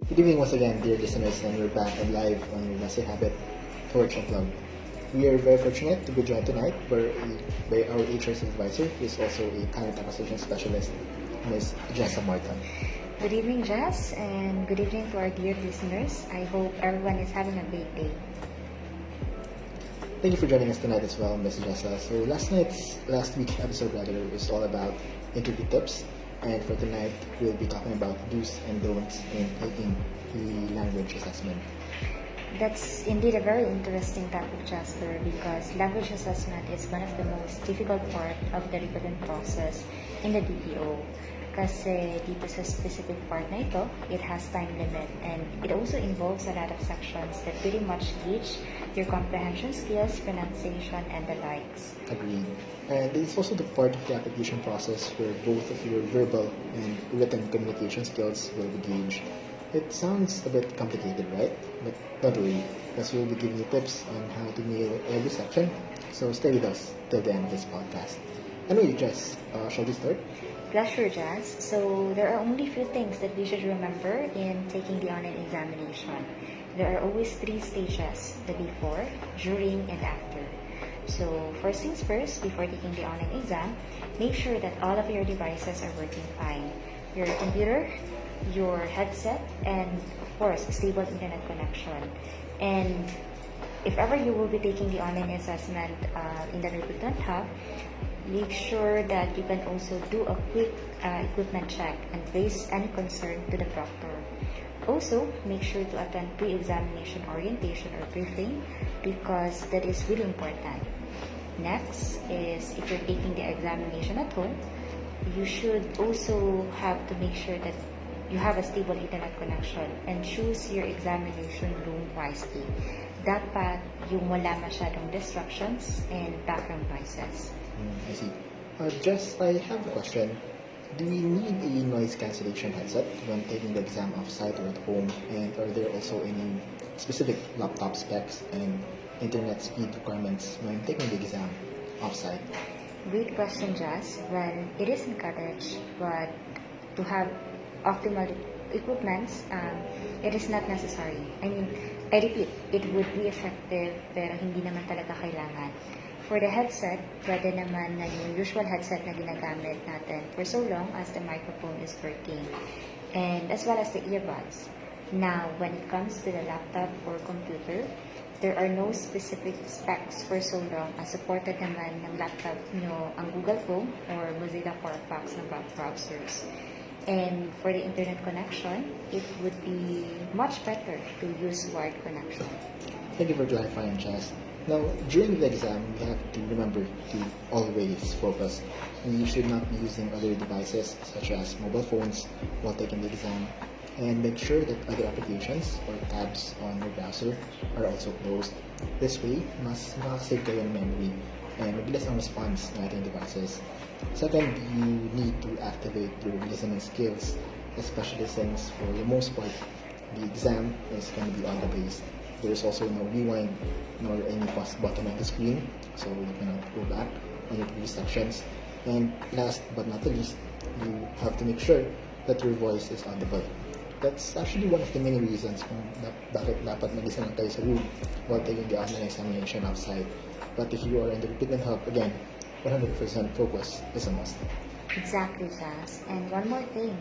Good evening once again, dear listeners, and we're back and live on your Messy Habit, Torch Unplugged. We are very fortunate to be joined tonight by our HR supervisor, who is also a talent acquisition specialist, Ms. Jessa Martin. Good evening, Jess, and good evening to our dear listeners. I hope everyone is having a great day. Thank you for joining us tonight as well, Ms. Jessa. So last week's episode is all about interview tips, and for tonight we'll be talking about do's and don'ts in taking the language assessment. That's indeed a very interesting topic, Jasper, because language assessment is one of the most difficult part of the recruitment process in the DPO. Kasi dito sa specific part na ito, it has time limit and it also involves a lot of sections that pretty much gauge your comprehension skills, pronunciation, and the likes. Agreed. And it's also the part of the application process where both of your verbal and written communication skills will be gauged. It sounds a bit complicated, right? But don't worry, as we'll be giving you tips on how to nail every section. So stay with us till the end of this podcast. Anyway, Jess, shall we start? Pleasure, Jazz. So there are only few things that we should remember in taking the online examination. There are always 3 stages, the before, during, and after. So first things first, before taking the online exam, make sure that all of your devices are working fine. Your computer, your headset, and of course, stable internet connection. And if ever you will be taking the online assessment in the recruitment hub, make sure that you can also do a quick equipment check and raise any concern to the proctor. Also, make sure to attend pre-examination orientation or briefing because that is really important. Next is if you're taking the examination at home, you should also have to make sure that you have a stable internet connection and choose your examination room wisely. Dapat yung wala masyadong distractions and background noises. I see. Jess, I have a question. Do we need a noise cancellation headset when taking the exam off-site or at home? And are there also any specific laptop specs and internet speed requirements when taking the exam off-site? Great question, Jazz. Well, it is encouraged, but to have optimal equipments, it is not necessary. I repeat, it would be effective pero hindi naman talaga kailangan. For the headset, pwede naman na yung usual headset na ginagamit natin for so long as the microphone is working. And as well as the earbuds. Now, when it comes to the laptop or computer, there are no specific specs for so long as supported naman ng laptop nyo ang Google Chrome or Mozilla Firefox na browsers. And for the internet connection, it would be much better to use wired connection. Thank you for clarifying, Jess. Now, during the exam, we have to remember to always focus. We should not be using other devices such as mobile phones while taking the exam. And make sure that other applications or tabs on your browser are also closed. This way, mas makasave kayo ng memory and mabilis ang response ng ating devices. Second, you need to activate your listening skills, especially since for the most part, the exam is going to be audio-based. There is also no rewind nor any pause button on the screen, so you cannot go back on your previous sections. And last but not the least, you have to make sure that your voice is audible. That's actually one of the many reasons kung bakit dapat mag-listen kayo sa room while taking the online examination outside. But if you are in the recruitment hub, again, 100% focus is a must. Exactly, Jazz. And one more thing,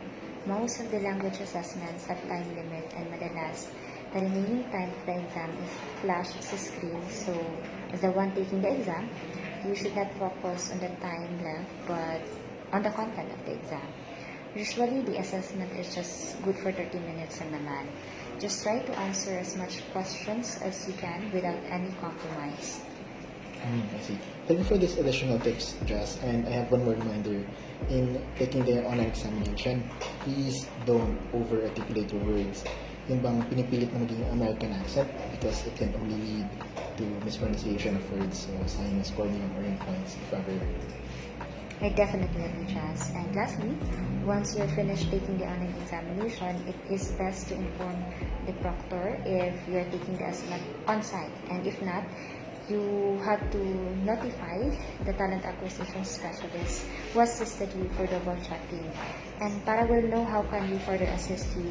most of the language assessments have time limit and madalas, the remaining time of the exam is flashed sa screen. So, as the one taking the exam, you should not focus on the time left, but on the content of the exam. Usually, the assessment is just good for 30 minutes lang naman. Just try to answer as much questions as you can without any compromise. I see. Thank you for this additional tips, Jess. And I have one more reminder. In taking the online examination, please don't over-articulate your words. Yung bang pinipilit na maging American accent because it can only lead to mispronunciation of words. So, sayang na score niyo or yung points if ever. I definitely agree, Jazz. And lastly, once you're finished taking the online examination, it is best to inform the proctor if you're taking the assessment on-site. And if not, you have to notify the talent acquisition specialist who assisted you for double checking. And para we'll know how can we further assist you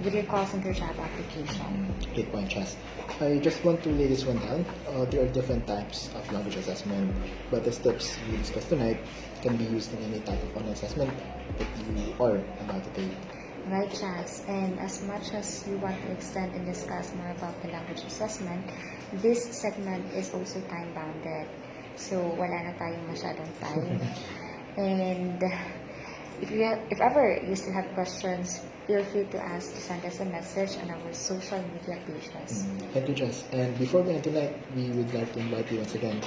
with your call center job application. Great point, Chas. I just want to lay this one down. There are different types of language assessment, but the steps we discussed tonight can be used in any type of online assessment that you are about to take. Right, Chas. And as much as you want to extend and discuss more about the language assessment, this segment is also time-bounded. So, wala na tayong masyadong time. And if ever you still have questions, feel free to send us a message on our social media pages. Thank you, Jess. And before we end tonight, we would like to invite you once again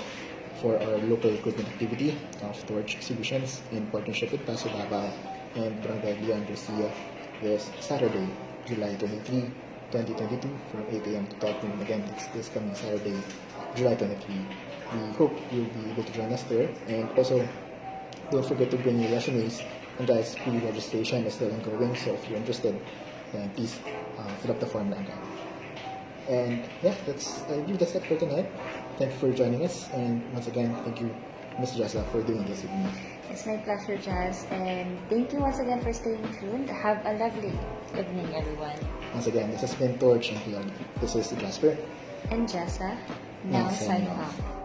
for our local recruitment activity of Torch Solutions in partnership with Paso Davao and Barangay Leon Garcia this Saturday, July 23, 2022 from 8 a.m. to 12 noon. Again, it's this coming Saturday, July 23. We hope you'll be able to join us there. And also, don't forget to bring your resumes. And guys, pre-registration is still ongoing, so if you're interested, then please fill up the form lang. And yeah, that's it for tonight. Thank you for joining us, and once again, thank you, Ms. Jessa, for doing this with me. It's my pleasure, Jazz, and thank you once again for staying tuned. Have a lovely evening, everyone. Once again, this has been Torch Unplugged. This is Jasper and Jessa, now signing off.